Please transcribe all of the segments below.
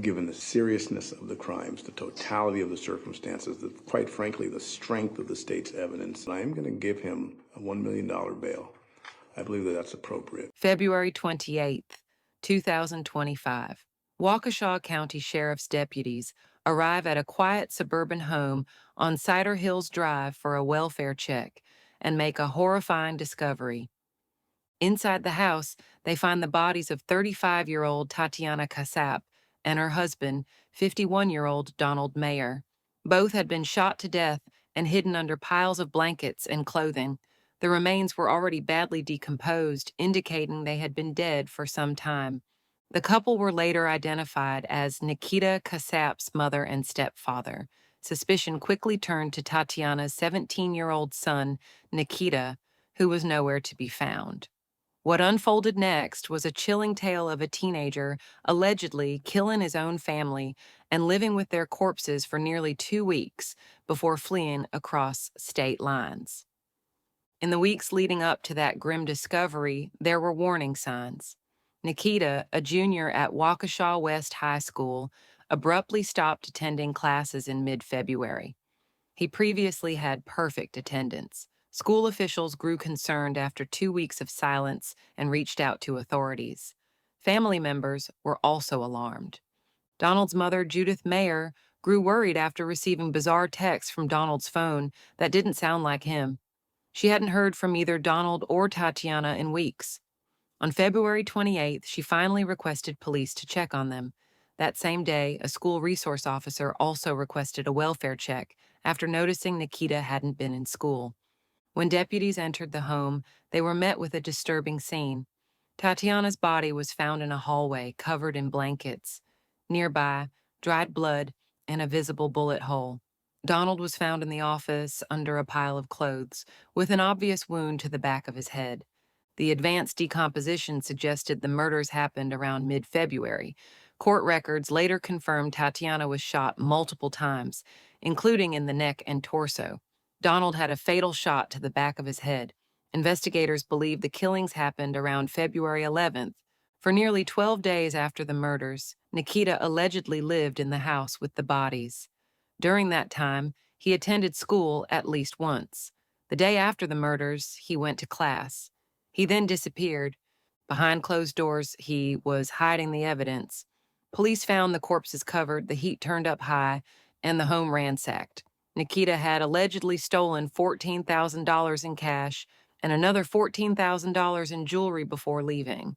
Given the seriousness of the crimes, the totality of the circumstances, quite frankly, the strength of the state's evidence, I am going to give him a $1 million bail. I believe that that's appropriate. February 28th, 2025. Waukesha County Sheriff's deputies arrive at a quiet suburban home on Cider Hills Drive for a welfare check and make a horrifying discovery. Inside the house, they find the bodies of 35-year-old Tatiana Casap and her husband, 51-year-old Donald Mayer. Both had been shot to death and hidden under piles of blankets and clothing. The remains were already badly decomposed, indicating they had been dead for some time. The couple were later identified as Nikita Casap's mother and stepfather. Suspicion quickly turned to Tatiana's 17-year-old son, Nikita, who was nowhere to be found. What unfolded next was a chilling tale of a teenager allegedly killing his own family and living with their corpses for nearly 2 weeks before fleeing across state lines. In the weeks leading up to that grim discovery, there were warning signs. Nikita, a junior at Waukesha West High School, abruptly stopped attending classes in mid-February. He previously had perfect attendance. School officials grew concerned after 2 weeks of silence and reached out to authorities. Family members were also alarmed. Donald's mother, Judith Mayer, grew worried after receiving bizarre texts from Donald's phone that didn't sound like him. She hadn't heard from either Donald or Tatiana in weeks. On February 28th, she finally requested police to check on them. That same day, a school resource officer also requested a welfare check after noticing Nikita hadn't been in school. When deputies entered the home, they were met with a disturbing scene. Tatiana's body was found in a hallway covered in blankets. Nearby, dried blood and a visible bullet hole. Donald was found in the office under a pile of clothes, with an obvious wound to the back of his head. The advanced decomposition suggested the murders happened around mid-February. Court records later confirmed Tatiana was shot multiple times, including in the neck and torso. Donald had a fatal shot to the back of his head. Investigators believe the killings happened around February 11th. For nearly 12 days after the murders, Nikita allegedly lived in the house with the bodies. During that time, he attended school at least once. The day after the murders, he went to class. He then disappeared. Behind closed doors, he was hiding the evidence. Police found the corpses covered, the heat turned up high, and the home ransacked. Nikita had allegedly stolen $14,000 in cash and another $14,000 in jewelry before leaving.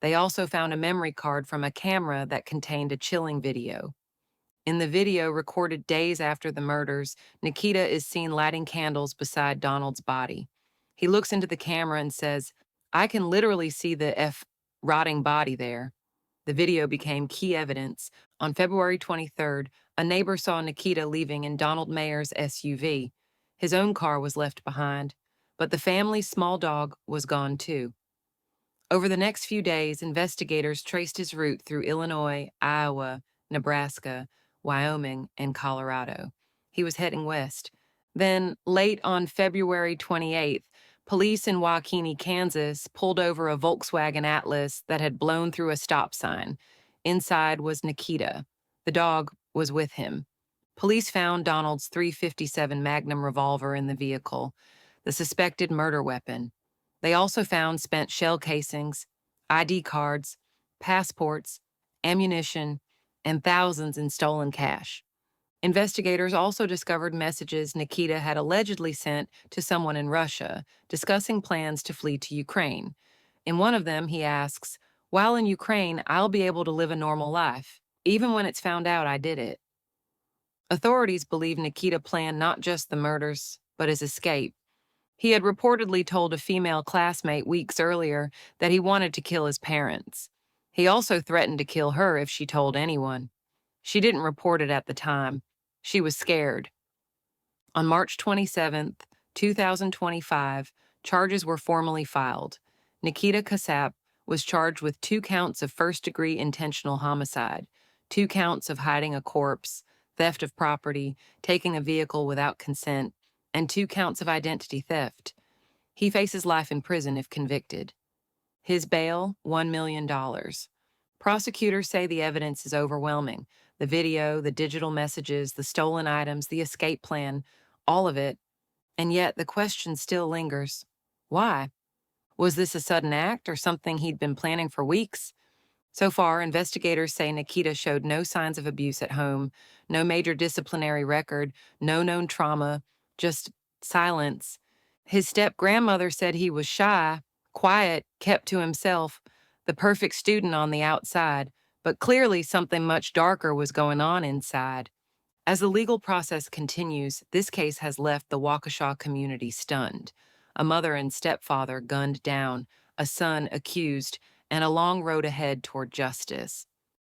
They also found a memory card from a camera that contained a chilling video. In the video recorded days after the murders, Nikita is seen lighting candles beside Donald's body. He looks into the camera and says, "I can literally see the rotting body there." The video became key evidence. On February 23rd, a neighbor saw Nikita leaving in Donald Mayer's SUV. His own car was left behind, but the family's small dog was gone too. Over the next few days, investigators traced his route through Illinois, Iowa, Nebraska, Wyoming, and Colorado. He was heading west. Then, late on February 28th, police in Waukene, Kansas, pulled over a Volkswagen Atlas that had blown through a stop sign. Inside was Nikita. The dog was with him. Police found Donald's .357 Magnum revolver in the vehicle, the suspected murder weapon. They also found spent shell casings, ID cards, passports, ammunition, and thousands in stolen cash. Investigators also discovered messages Nikita had allegedly sent to someone in Russia, discussing plans to flee to Ukraine. In one of them, he asks, "While in Ukraine, I'll be able to live a normal life, even when it's found out I did it." Authorities believe Nikita planned not just the murders, but his escape. He had reportedly told a female classmate weeks earlier that he wanted to kill his parents. He also threatened to kill her if she told anyone. She didn't report it at the time. She was scared. On March 27, 2025, charges were formally filed. Nikita Casap was charged with 2 counts of first-degree intentional homicide, 2 counts of hiding a corpse, theft of property, taking a vehicle without consent, and 2 counts of identity theft. He faces life in prison if convicted. His bail, $1 million. Prosecutors say the evidence is overwhelming. The video, the digital messages, the stolen items, the escape plan, all of it. And yet the question still lingers. Why? Was this a sudden act or something he'd been planning for weeks? So far, investigators say Nikita showed no signs of abuse at home, no major disciplinary record, no known trauma, just silence. His step grandmother said he was shy, quiet, kept to himself, the perfect student on the outside, but clearly something much darker was going on inside. As the legal process continues, this case has left the Waukesha community stunned. A mother and stepfather gunned down, a son accused, and a long road ahead toward justice.